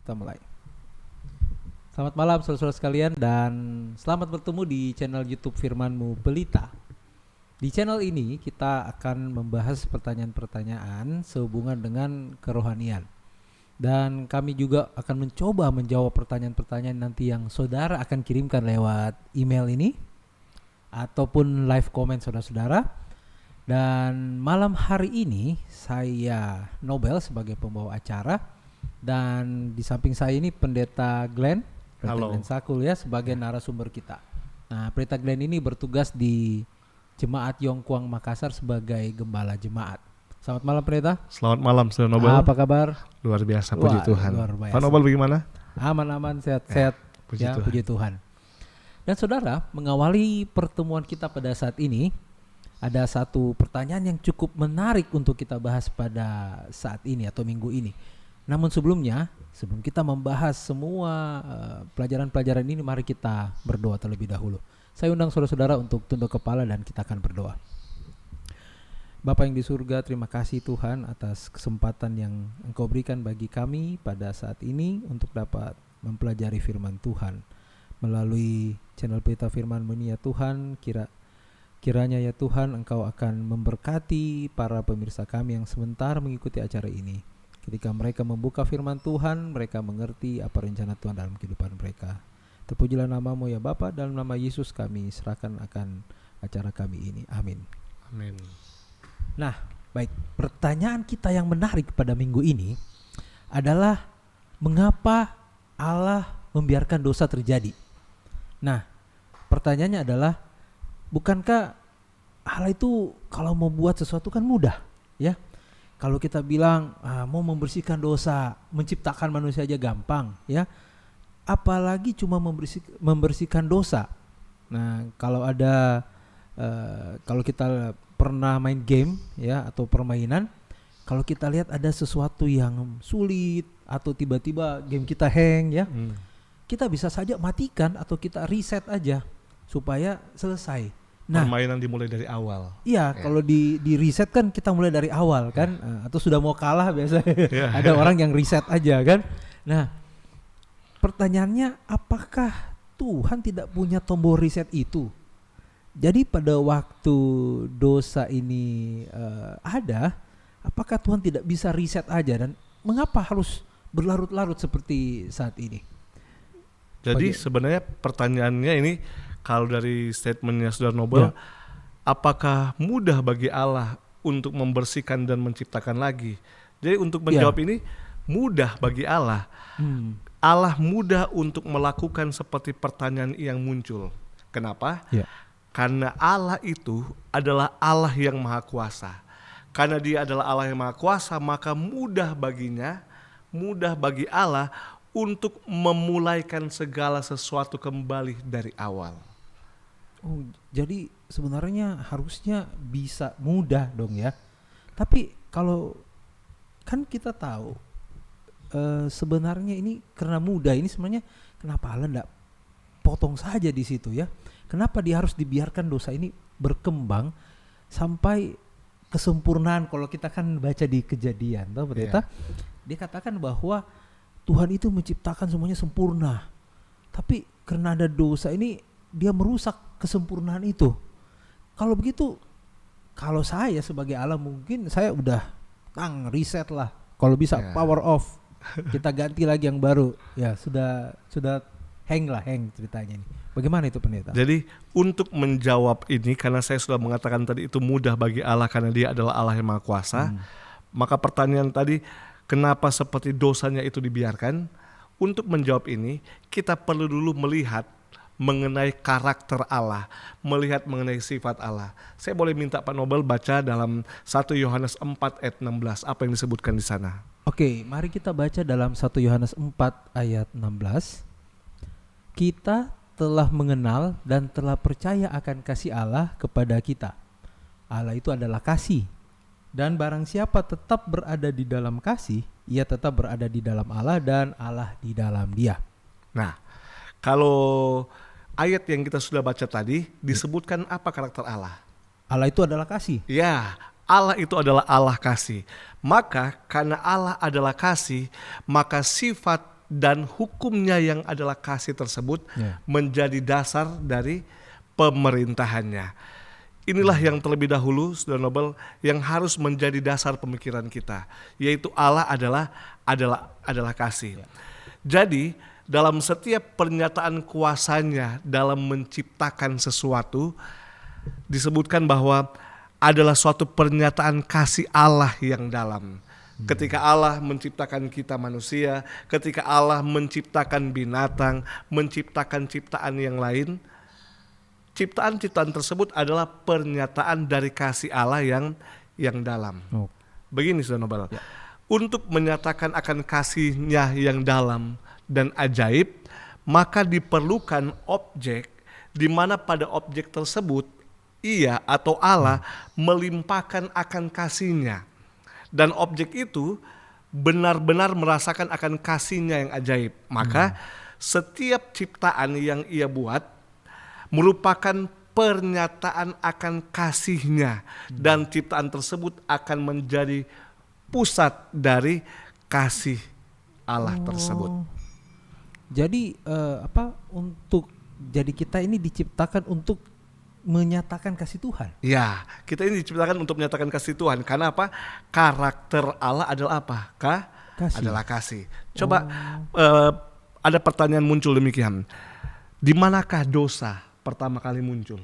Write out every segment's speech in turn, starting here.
Kita mulai. Selamat malam saudara-saudara sekalian dan selamat bertemu di channel YouTube Firman-Mu Pelita. Di channel ini kita akan membahas pertanyaan-pertanyaan sehubungan dengan kerohanian. Dan kami juga akan mencoba menjawab pertanyaan-pertanyaan nanti yang saudara akan kirimkan lewat email ini ataupun live comment saudara-saudara. Dan malam hari ini saya Nobel sebagai pembawa acara dan di samping saya ini Pendeta Glenn Sakul ya sebagai narasumber kita. Nah, Pendeta Glenn ini bertugas di Jemaat Yongkuang Makassar sebagai gembala jemaat. Selamat malam Pendeta. Selamat malam Saudara Nobel. Apa kabar? Luar biasa, puji Tuhan. Luar biasa. Pak Nobel bagaimana? Aman-aman, sehat-sehat. Puji Tuhan. Dan saudara, mengawali pertemuan kita pada saat ini, ada satu pertanyaan yang cukup menarik untuk kita bahas pada saat ini atau minggu ini. Namun sebelum kita membahas semua pelajaran-pelajaran ini, mari kita berdoa terlebih dahulu. Saya undang saudara-saudara untuk tunduk kepala dan kita akan berdoa. Bapa yang di surga, terima kasih Tuhan atas kesempatan yang Engkau berikan bagi kami pada saat ini untuk dapat mempelajari firman Tuhan. Melalui channel Pelita Firman-Mu ini ya Tuhan, kiranya ya Tuhan Engkau akan memberkati para pemirsa kami yang sebentar mengikuti acara ini. Ketika mereka membuka firman Tuhan, mereka mengerti apa rencana Tuhan dalam kehidupan mereka. Terpujilah nama-Mu ya Bapa, dalam nama Yesus kami serahkan akan acara kami ini. Amin. Amin. Nah, baik. Pertanyaan kita yang menarik pada minggu ini adalah mengapa Allah membiarkan dosa terjadi? Nah, pertanyaannya adalah bukankah Allah itu kalau mau buat sesuatu kan mudah, ya? Kalau kita bilang mau membersihkan dosa, menciptakan manusia aja gampang, ya. Apalagi cuma membersihkan dosa. Nah, kalau kita pernah main game, ya, atau permainan, kalau kita lihat ada sesuatu yang sulit atau tiba-tiba game kita hang, ya, kita bisa saja matikan atau kita reset aja supaya selesai. Nah, permainan dimulai dari awal. Iya, ya. Kalau di reset kan kita mulai dari awal kan, atau sudah mau kalah biasanya ada orang yang reset aja kan. Nah, pertanyaannya apakah Tuhan tidak punya tombol reset itu? Jadi pada waktu dosa ini ada, apakah Tuhan tidak bisa reset aja dan mengapa harus berlarut-larut seperti saat ini? Jadi sebenarnya pertanyaannya ini kalau dari statementnya Saudara Nobel, apakah mudah bagi Allah untuk membersihkan dan menciptakan lagi? Jadi untuk menjawab ini mudah bagi Allah. Allah mudah untuk melakukan seperti pertanyaan yang muncul. Kenapa? Karena Allah itu adalah Allah yang maha kuasa. Karena dia adalah Allah yang maha kuasa, maka mudah bagi Allah untuk memulaikan segala sesuatu kembali dari awal. Oh, jadi sebenarnya harusnya bisa mudah dong ya. Tapi kalau kan kita tahu sebenarnya ini karena mudah ini sebenarnya kenapa Allah enggak potong saja di situ ya? Kenapa dia harus dibiarkan dosa ini berkembang sampai kesempurnaan? Kalau kita kan baca di Kejadian, tahu Pendeta? Dia katakan bahwa Tuhan itu menciptakan semuanya sempurna. Tapi karena ada dosa ini dia merusak kesempurnaan itu. Kalau begitu, kalau saya sebagai Allah mungkin saya udah reset lah. Kalau bisa power off, kita ganti lagi yang baru. Ya sudah hang ceritanya ini. Bagaimana itu Pendeta? Jadi untuk menjawab ini, karena saya sudah mengatakan tadi itu mudah bagi Allah karena dia adalah Allah yang maha kuasa, maka pertanyaan tadi kenapa seperti dosanya itu dibiarkan? Untuk menjawab ini kita perlu dulu melihat mengenai karakter Allah, melihat mengenai sifat Allah. Saya boleh minta Pak Nobel baca dalam 1 Yohanes 4 ayat 16, apa yang disebutkan di sana? Oke, mari kita baca dalam 1 Yohanes 4 ayat 16. Kita telah mengenal dan telah percaya akan kasih Allah kepada kita. Allah itu adalah kasih. Dan barang siapa tetap berada di dalam kasih, ia tetap berada di dalam Allah dan Allah di dalam dia. Nah, kalau ayat yang kita sudah baca tadi disebutkan apa karakter Allah? Allah itu adalah kasih. Ya, Allah itu adalah Allah kasih. Maka karena Allah adalah kasih, maka sifat dan hukumnya yang adalah kasih tersebut menjadi dasar dari pemerintahannya. Inilah yang terlebih dahulu, Saudara Nobel, yang harus menjadi dasar pemikiran kita, yaitu Allah adalah kasih. Jadi dalam setiap pernyataan kuasanya dalam menciptakan sesuatu, disebutkan bahwa adalah suatu pernyataan kasih Allah yang dalam. Ketika Allah menciptakan kita manusia, ketika Allah menciptakan binatang, menciptakan ciptaan yang lain, ciptaan-ciptaan tersebut adalah pernyataan dari kasih Allah yang dalam. Begini, Saudara Nobel, untuk menyatakan akan kasih-Nya yang dalam dan ajaib, maka diperlukan objek di mana pada objek tersebut Ia atau Allah melimpahkan akan kasih-Nya. Dan objek itu benar-benar merasakan akan kasih-Nya yang ajaib. Maka setiap ciptaan yang Ia buat merupakan pernyataan akan kasih-Nya, dan ciptaan tersebut akan menjadi pusat dari kasih Allah tersebut. Jadi jadi kita ini diciptakan untuk menyatakan kasih Tuhan. Ya, kita ini diciptakan untuk menyatakan kasih Tuhan. Karena apa? Karakter Allah adalah apa? Kasih. Adalah kasih. Coba ada pertanyaan muncul demikian. Di manakah dosa pertama kali muncul?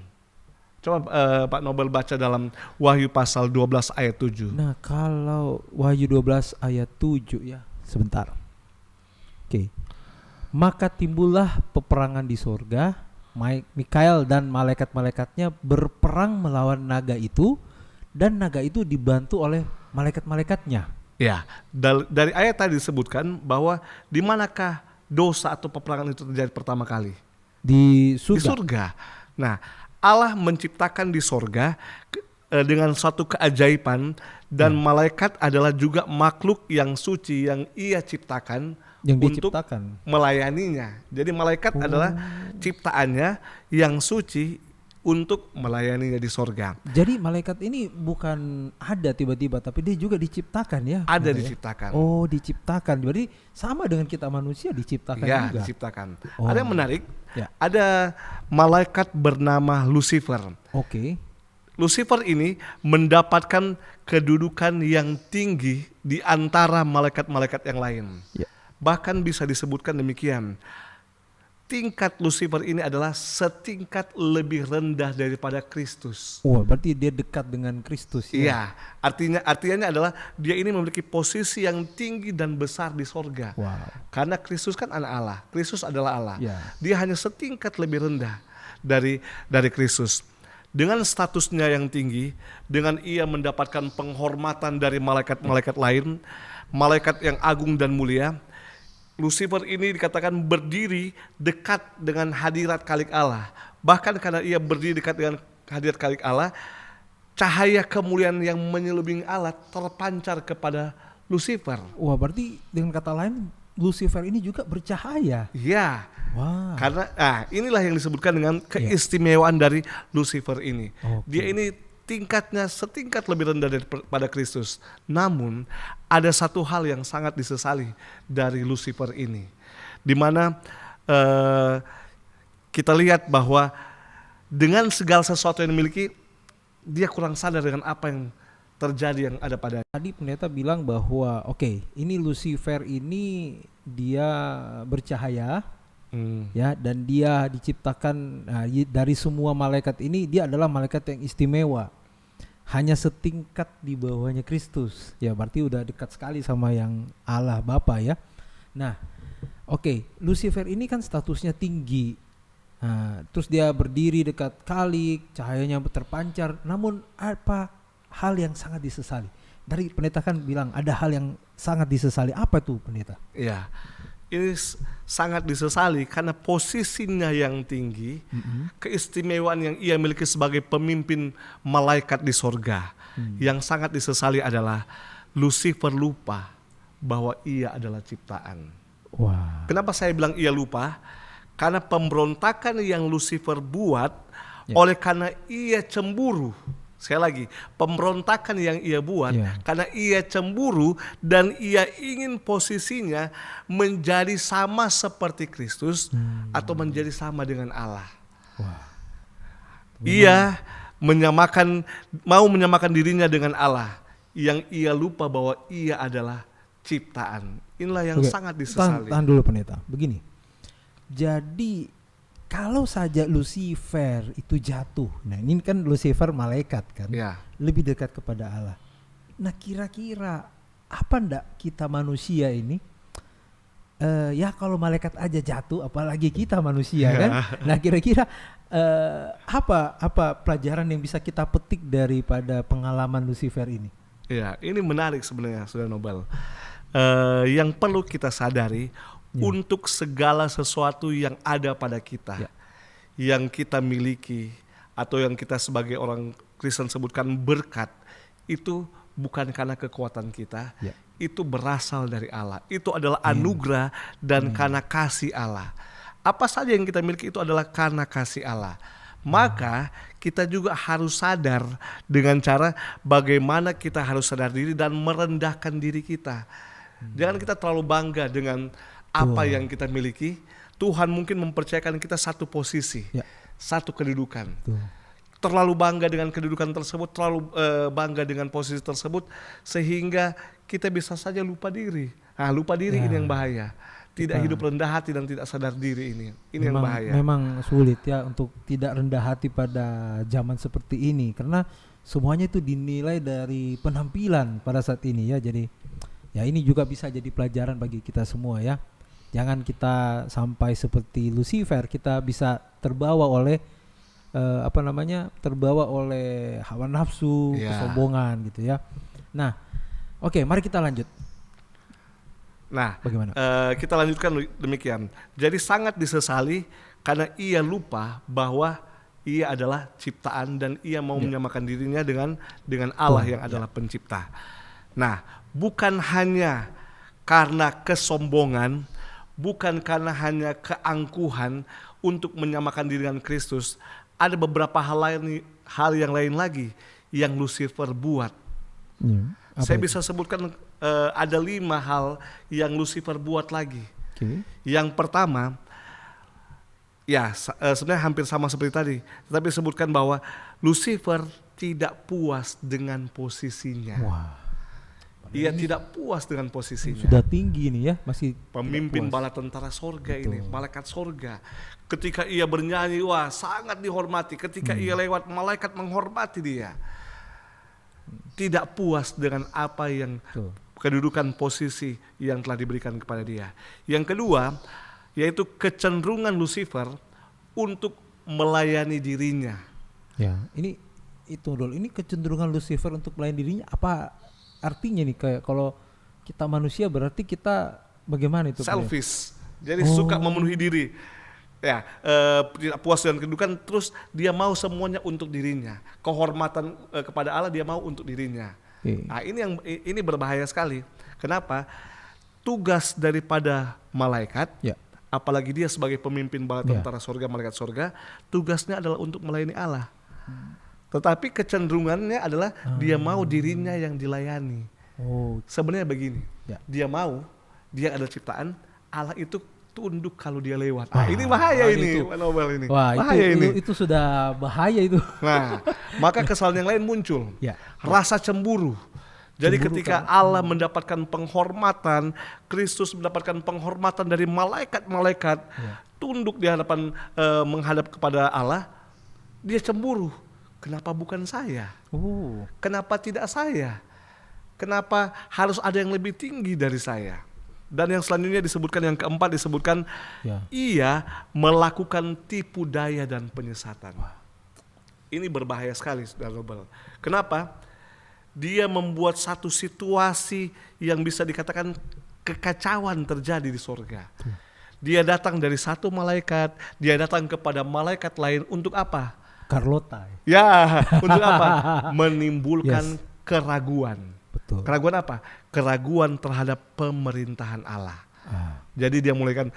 Coba Pak Nobel baca dalam Wahyu pasal 12 ayat 7. Nah, kalau Wahyu 12 ayat 7 ya, sebentar. Oke. Maka timbullah peperangan di sorga. Mikael dan malaikat-malaikatnya berperang melawan naga itu, dan naga itu dibantu oleh malaikat-malaikatnya. Ya, dari ayat tadi disebutkan bahwa di manakah dosa atau peperangan itu terjadi pertama kali? Di surga. Di surga. Nah, Allah menciptakan di sorga dengan suatu keajaiban, dan malaikat adalah juga makhluk yang suci yang Ia ciptakan yang untuk diciptakan melayaninya. Jadi malaikat adalah ciptaannya yang suci untuk melayaninya di sorga. Jadi malaikat ini bukan ada tiba-tiba, tapi dia juga diciptakan ya? Ada diciptakan. Oh, diciptakan. Jadi sama dengan kita manusia diciptakan ya, juga. Diciptakan. Ada yang menarik. Ya. Ada malaikat bernama Lucifer. Oke. Lucifer ini mendapatkan kedudukan yang tinggi di antara malaikat-malaikat yang lain. Ya. Bahkan bisa disebutkan demikian, tingkat Lucifer ini adalah setingkat lebih rendah daripada Kristus. Wah, berarti dia dekat dengan Kristus ya? Iya, artinya adalah dia ini memiliki posisi yang tinggi dan besar di sorga. Wow. Karena Kristus kan anak Allah, Kristus adalah Allah. Ya. Dia hanya setingkat lebih rendah dari Kristus. Dengan statusnya yang tinggi, dengan ia mendapatkan penghormatan dari malaikat-malaikat lain, malaikat yang agung dan mulia, Lucifer ini dikatakan berdiri dekat dengan hadirat Khalik Allah. Bahkan karena ia berdiri dekat dengan hadirat Khalik Allah, cahaya kemuliaan yang menyelubungi Allah terpancar kepada Lucifer. Wah, berarti dengan kata lain Lucifer ini juga bercahaya. Ya. Wow. Karena inilah yang disebutkan dengan keistimewaan dari Lucifer ini. Okay. Dia ini tingkatnya setingkat lebih rendah daripada Kristus. Namun ada satu hal yang sangat disesali dari Lucifer ini, di mana kita lihat bahwa dengan segala sesuatu yang dimiliki, dia kurang sadar dengan apa yang terjadi yang ada pada. Tadi pendeta bilang bahwa ini Lucifer ini dia bercahaya. Ya, dan dia diciptakan dari semua malaikat ini, dia adalah malaikat yang istimewa, hanya setingkat di bawahnya Kristus. Ya, berarti udah dekat sekali sama yang Allah Bapa ya. Nah, Lucifer ini kan statusnya tinggi. Nah, terus dia berdiri dekat Khalik, cahayanya terpancar. Namun apa hal yang sangat disesali? Dari pendeta kan bilang ada hal yang sangat disesali. Apa tuh pendeta? Iya. Ini sangat disesali karena posisinya yang tinggi, keistimewaan yang ia miliki sebagai pemimpin malaikat di sorga. Yang sangat disesali adalah Lucifer lupa bahwa ia adalah ciptaan. Wow. Kenapa saya bilang ia lupa? Karena pemberontakan yang Lucifer buat, oleh karena ia cemburu Sekali lagi, pemberontakan yang ia buat karena ia cemburu dan ia ingin posisinya menjadi sama seperti Kristus atau menjadi sama dengan Allah. Wah. Ia mau menyamakan dirinya dengan Allah, yang ia lupa bahwa ia adalah ciptaan. Inilah yang sangat disesali. Tahan dulu pendeta. Begini. Jadi kalau saja Lucifer itu jatuh, nah ini kan Lucifer malaikat kan, lebih dekat kepada Allah. Nah kira-kira apa ndak kita manusia ini? Ya kalau malaikat aja jatuh, apalagi kita manusia kan? Nah kira-kira apa pelajaran yang bisa kita petik daripada pengalaman Lucifer ini? Ya, ini menarik sebenarnya, Saudara Nobel. Yang perlu kita sadari. Untuk segala sesuatu yang ada pada kita, yang kita miliki atau yang kita sebagai orang Kristen sebutkan berkat, itu bukan karena kekuatan kita, itu berasal dari Allah. Itu adalah anugerah dan karena kasih Allah. Apa saja yang kita miliki itu adalah karena kasih Allah. Maka kita juga harus sadar dengan cara bagaimana kita harus sadar diri dan merendahkan diri kita. Jangan kita terlalu bangga dengan apa yang kita miliki. Tuhan mungkin mempercayakan kita satu posisi, satu kedudukan. Terlalu bangga dengan kedudukan tersebut, terlalu bangga dengan posisi tersebut, sehingga kita bisa saja lupa diri. Lupa diri ini yang bahaya. Tidak hidup rendah hati dan tidak sadar diri ini yang bahaya. Memang sulit ya untuk tidak rendah hati pada zaman seperti ini, karena semuanya itu dinilai dari penampilan pada saat ini ya. Jadi ya ini juga bisa jadi pelajaran bagi kita semua ya. Jangan kita sampai seperti Lucifer, kita bisa terbawa oleh terbawa oleh hawa nafsu, kesombongan gitu ya. Nah, oke, mari kita lanjut. Nah, bagaimana? Kita lanjutkan demikian. Jadi sangat disesali karena ia lupa bahwa ia adalah ciptaan dan ia mau menyamakan dirinya dengan Allah yang adalah pencipta. Nah, bukan hanya karena kesombongan, bukan karena hanya keangkuhan untuk menyamakan diri dengan Kristus, ada beberapa hal yang lain lagi yang Lucifer buat. Saya bisa sebutkan ada 5 hal yang Lucifer buat lagi. Yang pertama, sebenarnya hampir sama seperti tadi, tetapi sebutkan bahwa Lucifer tidak puas dengan posisinya. Ia tidak puas dengan posisinya. Sudah tinggi nih ya, masih pemimpin bala tentara sorga ini, malaikat sorga. Ketika ia bernyanyi, sangat dihormati. Ketika ia lewat, malaikat menghormati dia. Tidak puas dengan apa yang kedudukan posisi yang telah diberikan kepada dia. Yang kedua, yaitu kecenderungan Lucifer untuk melayani dirinya. Ya, ini kecenderungan Lucifer untuk melayani dirinya apa? Artinya nih kayak kalau kita manusia berarti kita bagaimana itu? Selfish. Jadi suka memenuhi diri. Tidak puas dengan kedudukan, terus dia mau semuanya untuk dirinya. Kehormatan kepada Allah dia mau untuk dirinya. Nah, ini berbahaya sekali. Kenapa? Tugas daripada malaikat, apalagi dia sebagai pemimpin bala tentara sorga, malaikat sorga, tugasnya adalah untuk melayani Allah. Tetapi kecenderungannya adalah dia mau dirinya yang dilayani. Sebenarnya begini, dia adalah ciptaan, Allah itu tunduk kalau dia lewat. Ini bahaya ini, Pak Nobel ini. Bahaya itu sudah bahaya itu. Nah, maka kesalahan yang lain muncul. Rasa cemburu. Jadi ketika Allah mendapatkan penghormatan, Kristus mendapatkan penghormatan dari malaikat-malaikat, tunduk di hadapan menghadap kepada Allah, dia cemburu. Kenapa bukan saya? Kenapa tidak saya? Kenapa harus ada yang lebih tinggi dari saya? Dan yang selanjutnya disebutkan, yang keempat disebutkan, ia melakukan tipu daya dan penyesatan. Ini berbahaya sekali, Saudara Nobel. Kenapa? Dia membuat satu situasi yang bisa dikatakan kekacauan terjadi di surga. Dia datang dari satu malaikat, dia datang kepada malaikat lain untuk apa? Carlota. Untuk apa? Menimbulkan keraguan. Betul. Keraguan apa? Keraguan terhadap pemerintahan Allah. Jadi dia mulai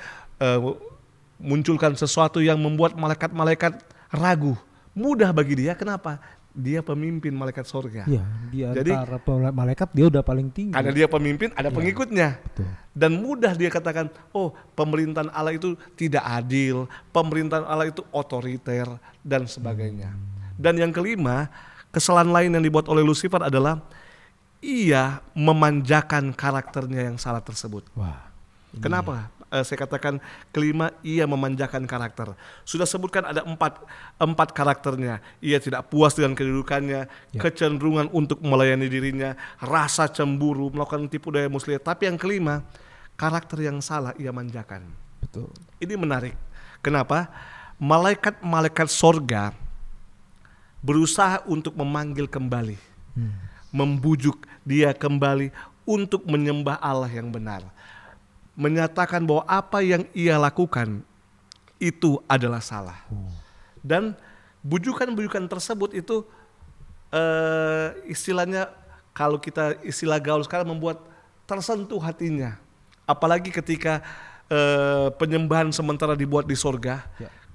munculkan sesuatu yang membuat malaikat-malaikat ragu. Mudah bagi dia, kenapa? dia pemimpin malaikat sorga. Iya, di antara malaikat dia udah paling tinggi. Karena dia pemimpin, ada pengikutnya. Betul. Dan mudah dia katakan, oh pemerintahan Allah itu tidak adil, pemerintahan Allah itu otoriter, dan sebagainya. Dan yang kelima, kesalahan lain yang dibuat oleh Lucifer adalah ia memanjakan karakternya yang salah tersebut. Wah. Kenapa? Saya katakan kelima, ia memanjakan karakter. Sudah sebutkan ada empat karakternya. Ia tidak puas dengan kedudukannya, kecenderungan untuk melayani dirinya, rasa cemburu, melakukan tipu daya muslihat. Tapi yang kelima, karakter yang salah ia manjakan. Betul. Ini menarik. Kenapa? Malaikat-malaikat sorga berusaha untuk memanggil kembali, membujuk dia kembali untuk menyembah Allah yang benar. Menyatakan bahwa apa yang ia lakukan itu adalah salah. Dan bujukan-bujukan tersebut itu istilahnya, kalau kita istilah gaul sekarang, membuat tersentuh hatinya. Apalagi ketika penyembahan sementara dibuat di sorga,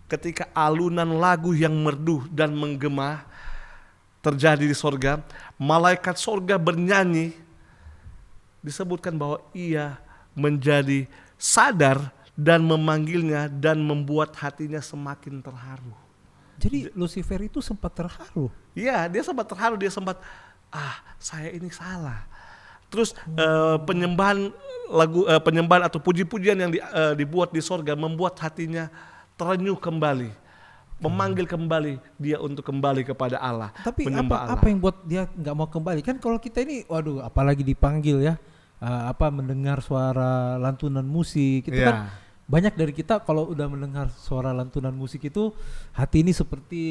ketika alunan lagu yang merdu dan menggema terjadi di sorga, malaikat sorga bernyanyi, disebutkan bahwa ia menjadi sadar dan memanggilnya dan membuat hatinya semakin terharu. Jadi Lucifer itu sempat terharu? Iya, dia sempat terharu, dia sempat, saya ini salah. Terus penyembahan atau puji-pujian yang dibuat di sorga membuat hatinya terenyuh kembali, memanggil kembali dia untuk kembali kepada Allah. Tapi apa yang buat dia nggak mau kembali? Kan kalau kita ini, waduh, apalagi dipanggil ya, mendengar suara lantunan musik, itu kan banyak dari kita kalau udah mendengar suara lantunan musik itu hati ini seperti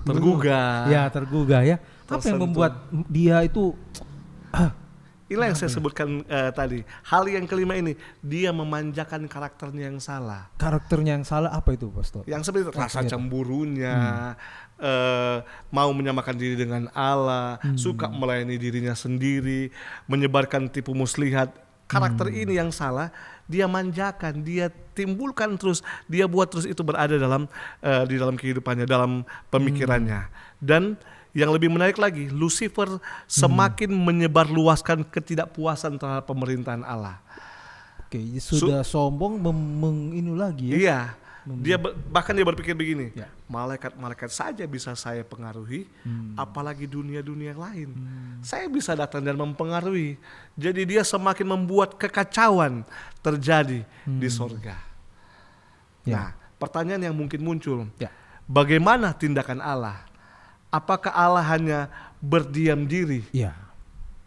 tergugah. Ya, tergugah ya. Apa yang membuat dia itu inilah yang saya sebutkan tadi. Hal yang kelima ini, dia memanjakan karakternya yang salah. Karakternya yang salah apa itu, Pastor? Yang seperti rasa cemburunya, mau menyamakan diri dengan Allah, suka melayani dirinya sendiri, menyebarkan tipu muslihat. Karakter ini yang salah, dia manjakan, dia timbulkan terus, dia buat terus itu berada di dalam kehidupannya, dalam pemikirannya. Dan yang lebih menarik lagi, Lucifer semakin menyebarluaskan ketidakpuasan terhadap pemerintahan Allah. Oke, sudah sombong ini lagi ya. Iya. Bahkan dia berpikir begini, malaikat-malaikat saja bisa saya pengaruhi, apalagi dunia-dunia lain. Saya bisa datang dan mempengaruhi. Jadi dia semakin membuat kekacauan terjadi di sorga. Nah, pertanyaan yang mungkin muncul, bagaimana tindakan Allah? Apakah Allah hanya berdiam diri? Iya.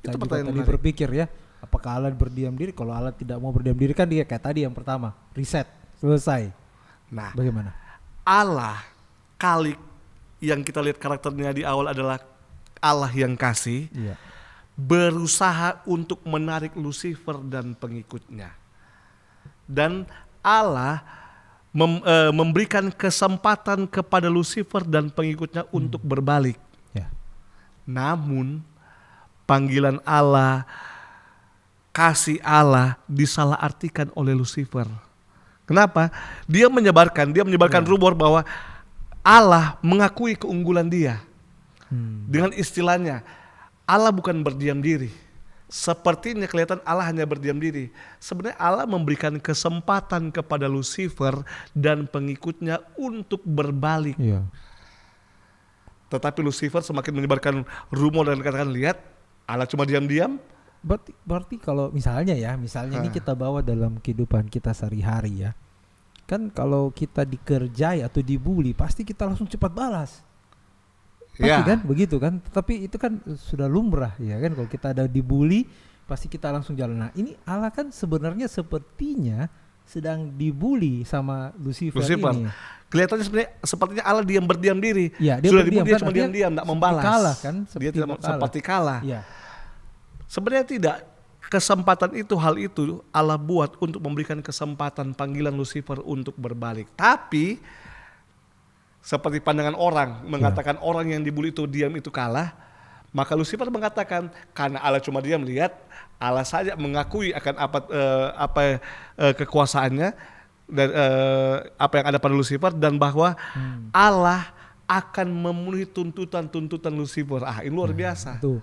Itu pertanyaan tadi berpikir ya, apakah Allah berdiam diri? Kalau Allah tidak mau berdiam diri kan dia kayak tadi yang pertama, reset, selesai. Nah, bagaimana? Allah Khalik yang kita lihat karakternya di awal adalah Allah yang kasih, berusaha untuk menarik Lucifer dan pengikutnya. Dan Allah memberikan kesempatan kepada Lucifer dan pengikutnya untuk berbalik. Namun panggilan Allah, kasih Allah disalahartikan oleh Lucifer. Kenapa? Dia menyebarkan rumor bahwa Allah mengakui keunggulan dia. Dengan istilahnya, Allah bukan berdiam diri. Sepertinya kelihatan Allah hanya berdiam diri. Sebenarnya Allah memberikan kesempatan kepada Lucifer dan pengikutnya untuk berbalik. Tetapi Lucifer semakin menyebarkan rumor dan katakan, lihat, Allah cuma diam-diam. Berarti kalau misalnya ini kita bawa dalam kehidupan kita sehari-hari ya. Kan kalau kita dikerjai atau dibully, pasti kita langsung cepat balas. Pasti kan begitu kan, tapi itu kan sudah lumrah ya kan, kalau kita ada dibully pasti kita langsung jalan. Nah ini Allah kan sebenarnya sepertinya sedang dibully sama Lucifer. Ini kelihatannya sepertinya Allah berdiam diri. Ya, dia sudah dibully, dia cuma diam-diam, tidak membalas. Kalah kan, dia seperti kalah. Sebenarnya tidak. Kesempatan itu, hal itu Allah buat untuk memberikan kesempatan panggilan Lucifer untuk berbalik. Tapi seperti pandangan orang mengatakan orang yang dibully itu diam itu kalah, maka Lucifer mengatakan karena Allah cuma diam, lihat Allah saja mengakui akan kekuasaannya dan apa yang ada pada Lucifer, dan bahwa Allah akan memenuhi tuntutan-tuntutan Lucifer. Ini luar biasa. Tuh.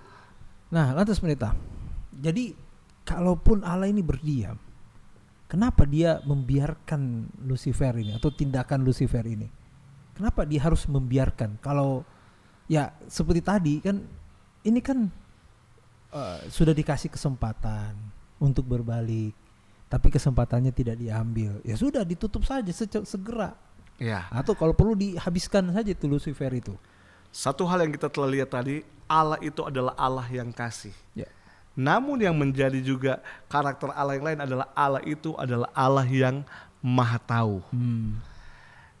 Nah, lantas pendeta. Jadi kalaupun Allah ini berdiam, kenapa dia membiarkan Lucifer ini atau tindakan Lucifer ini? Kenapa dia harus membiarkan? Kalau ya seperti tadi kan, ini kan sudah dikasih kesempatan untuk berbalik, tapi kesempatannya tidak diambil. Ya sudah, ditutup saja segera. Ya. Atau kalau perlu dihabiskan saja itu Lucifer itu. Satu hal yang kita telah lihat tadi, Allah itu adalah Allah yang kasih. Ya. Namun yang menjadi juga karakter Allah yang lain adalah Allah itu adalah Allah yang maha tahu.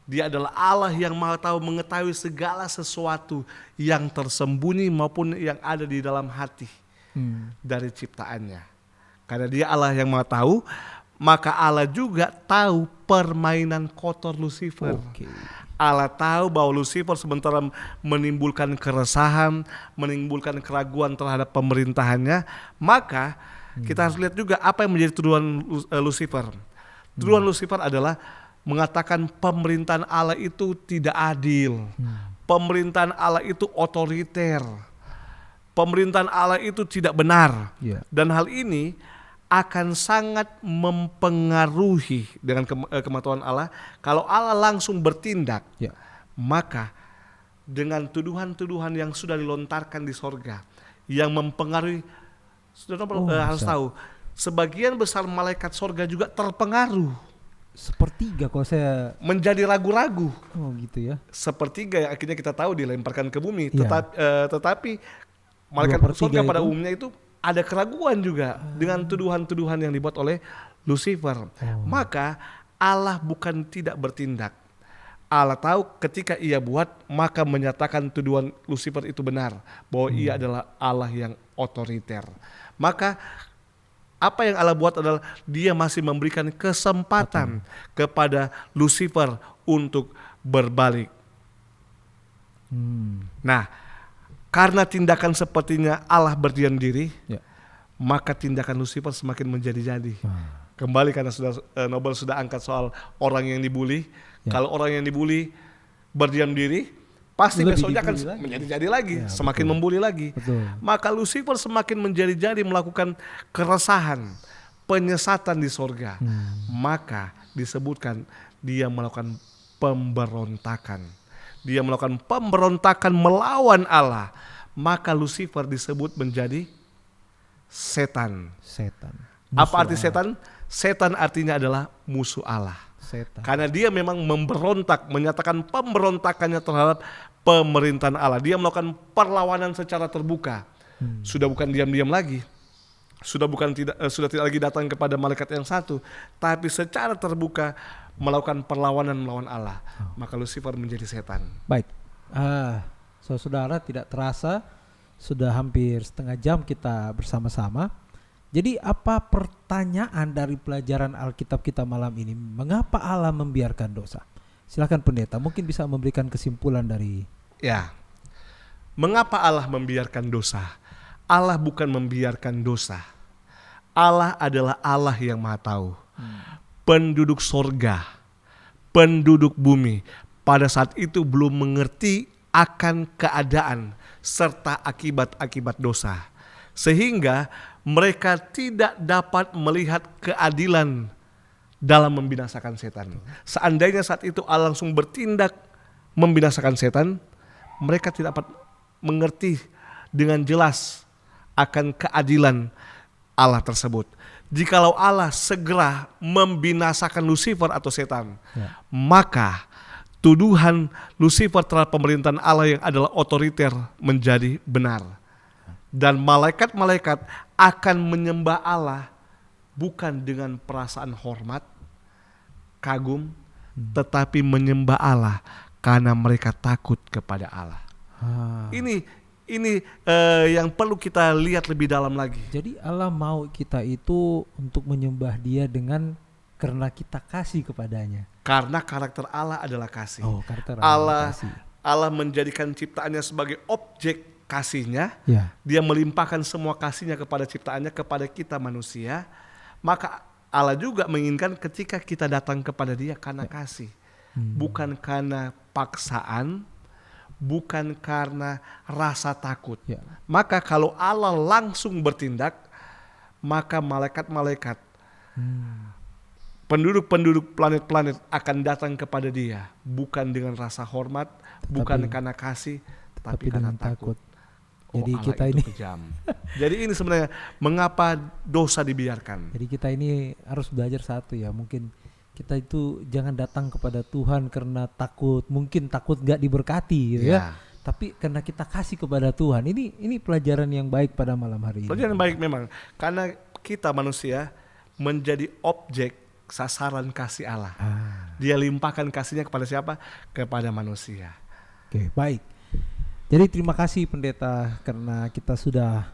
Dia adalah Allah yang maha tahu, mengetahui segala sesuatu yang tersembunyi maupun yang ada di dalam hati dari ciptaannya. Karena dia Allah yang maha tahu, maka Allah juga tahu permainan kotor Lucifer. Allah tahu bahwa Lucifer sementara menimbulkan keresahan, menimbulkan keraguan terhadap pemerintahannya, maka kita harus lihat juga apa yang menjadi tuduhan Lucifer. Tuduhan Lucifer adalah mengatakan pemerintahan Allah itu tidak adil. Pemerintahan Allah itu otoriter. Pemerintahan Allah itu tidak benar. Dan hal ini akan sangat mempengaruhi dengan kematuan Allah. Kalau Allah langsung bertindak, maka dengan tuduhan-tuduhan yang sudah dilontarkan di sorga, yang mempengaruhi, harus tahu, sebagian besar malaikat sorga juga terpengaruh. Sepertiga kalau saya menjadi ragu-ragu. Oh gitu ya. Sepertiga yang akhirnya kita tahu dilemparkan ke bumi. Tetapi malaikat sorga pada umumnya itu ada keraguan juga dengan tuduhan-tuduhan yang dibuat oleh Lucifer. Maka Allah bukan tidak bertindak. Allah tahu ketika ia buat, maka menyatakan tuduhan Lucifer itu benar, bahwa ia adalah Allah yang otoriter. Maka apa yang Allah buat adalah dia masih memberikan kesempatan kepada Lucifer untuk berbalik. Nah, karena tindakan sepertinya Allah berdiam diri, maka tindakan Lucifer semakin menjadi-jadi. Kembali karena Nobel sudah angkat soal orang yang dibully. Kalau orang yang dibully berdiam diri, pasti besoknya akan menjadi-jadi lagi, semakin membuli lagi. Maka Lucifer semakin menjadi-jadi, melakukan keresahan, penyesatan di sorga. Maka disebutkan dia melakukan pemberontakan. Dia melakukan pemberontakan melawan Allah. Maka Lucifer disebut menjadi setan. Apa arti setan? Setan artinya adalah musuh Allah. Karena dia memang memberontak, menyatakan pemberontakannya terhadap pemerintahan Allah. Dia melakukan perlawanan secara terbuka. Sudah bukan diam-diam lagi. Sudah tidak lagi datang kepada malaikat yang satu, tapi secara terbuka melakukan perlawanan melawan Allah. Maka Lucifer menjadi setan. Baik, saudara, tidak terasa sudah hampir setengah jam kita bersama-sama. Jadi apa pertanyaan dari pelajaran Alkitab kita malam ini? Mengapa Allah membiarkan dosa? Silakan pendeta, mungkin bisa memberikan kesimpulan dari. Mengapa Allah membiarkan dosa? Allah bukan membiarkan dosa. Allah adalah Allah yang maha tahu. Penduduk sorga, penduduk bumi pada saat itu belum mengerti akan keadaan serta akibat-akibat dosa. Sehingga mereka tidak dapat melihat keadilan dalam membinasakan setan. Seandainya saat itu Allah langsung bertindak membinasakan setan, mereka tidak dapat mengerti dengan jelas akan keadilan Allah tersebut. Jikalau Allah segera membinasakan Lucifer atau setan, maka tuduhan Lucifer terhadap pemerintahan Allah yang adalah otoriter menjadi benar. Dan malaikat-malaikat akan menyembah Allah bukan dengan perasaan hormat, kagum, tetapi menyembah Allah karena mereka takut kepada Allah. Ini yang perlu kita lihat lebih dalam lagi. Jadi Allah mau kita itu untuk menyembah Dia karena kita kasih kepadanya. Karena karakter Allah adalah kasih. Karakter Allah kasih. Allah menjadikan ciptaannya sebagai objek kasihnya. Dia melimpahkan semua kasihnya kepada ciptaannya, kepada kita manusia. Maka Allah juga menginginkan ketika kita datang kepada Dia karena kasih, bukan karena paksaan, bukan karena rasa takut. Maka kalau Allah langsung bertindak, maka malaikat-malaikat, penduduk-penduduk planet-planet akan datang kepada dia, bukan dengan rasa hormat, bukan karena kasih, tapi karena takut. Jadi Allah kita itu ini kejam. Jadi ini sebenarnya mengapa dosa dibiarkan. Jadi kita ini harus belajar satu ya, mungkin kita itu jangan datang kepada Tuhan karena takut, mungkin takut gak diberkati gitu ya. Tapi karena kita kasih kepada Tuhan. Ini pelajaran yang baik pada malam hari ini. Pelajaran baik memang, karena kita manusia menjadi objek sasaran kasih Allah. Dia limpahkan kasihnya kepada siapa? Kepada manusia. Oke, baik. Jadi terima kasih pendeta karena kita sudah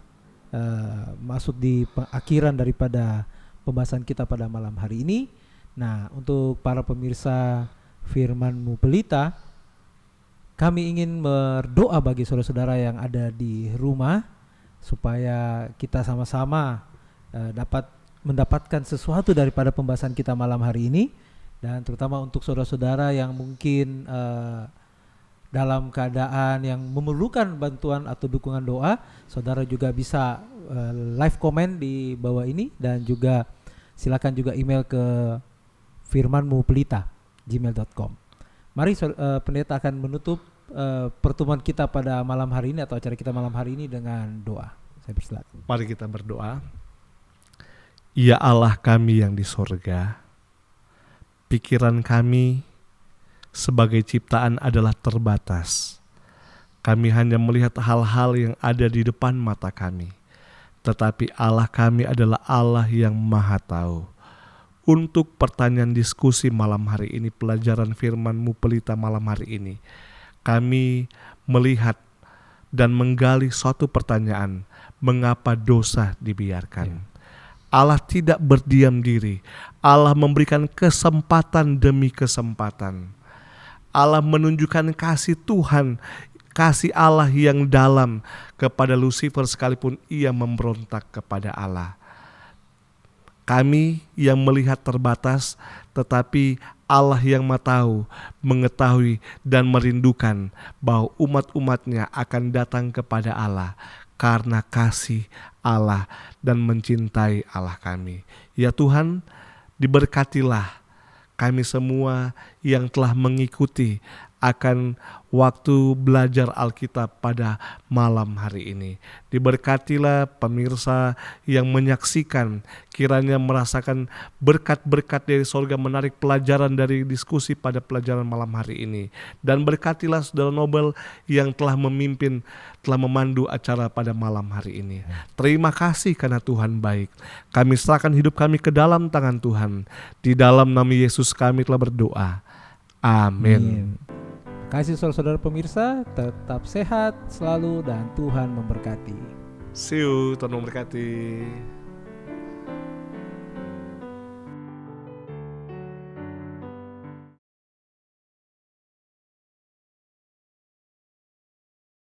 masuk di akhiran daripada pembahasan kita pada malam hari ini. Nah, untuk para pemirsa Firman-Mu Pelita, kami ingin berdoa bagi saudara-saudara yang ada di rumah supaya kita sama-sama dapat mendapatkan sesuatu daripada pembahasan kita malam hari ini, dan terutama untuk saudara-saudara yang mungkin dalam keadaan yang memerlukan bantuan atau dukungan doa, saudara juga bisa live comment di bawah ini, dan juga silakan juga email ke firmanmupelita@gmail.com. Mari pendeta akan menutup pertemuan kita pada malam hari ini atau acara kita malam hari ini dengan doa. Saya persilakan. Mari kita berdoa. Ya Allah kami yang di sorga, pikiran kami sebagai ciptaan adalah terbatas. Kami hanya melihat hal-hal yang ada di depan mata kami. Tetapi Allah kami adalah Allah yang Maha Tahu. Untuk pertanyaan diskusi malam hari ini, pelajaran Firman-Mu Pelita malam hari ini, kami melihat dan menggali suatu pertanyaan, mengapa dosa dibiarkan? Allah tidak berdiam diri. Allah memberikan kesempatan demi kesempatan. Allah menunjukkan kasih Tuhan, kasih Allah yang dalam kepada Lucifer sekalipun ia memberontak kepada Allah. Kami yang melihat terbatas, tetapi Allah yang Maha Tahu, mengetahui dan merindukan bahwa umat-umatnya akan datang kepada Allah karena kasih Allah dan mencintai Allah kami. Ya Tuhan, diberkatilah kami semua yang telah mengikuti akan waktu belajar Alkitab pada malam hari ini. Diberkatilah pemirsa yang menyaksikan, kiranya merasakan berkat-berkat dari sorga, menarik pelajaran dari diskusi pada pelajaran malam hari ini. Dan berkatilah saudara Nobel yang telah memimpin, telah memandu acara pada malam hari ini. Terima kasih karena Tuhan baik. Kami serahkan hidup kami ke dalam tangan Tuhan. Di dalam nama Yesus kami telah berdoa. Amin. Kasih saudara-saudara pemirsa, tetap sehat selalu dan Tuhan memberkati. See you, Tuhan memberkati.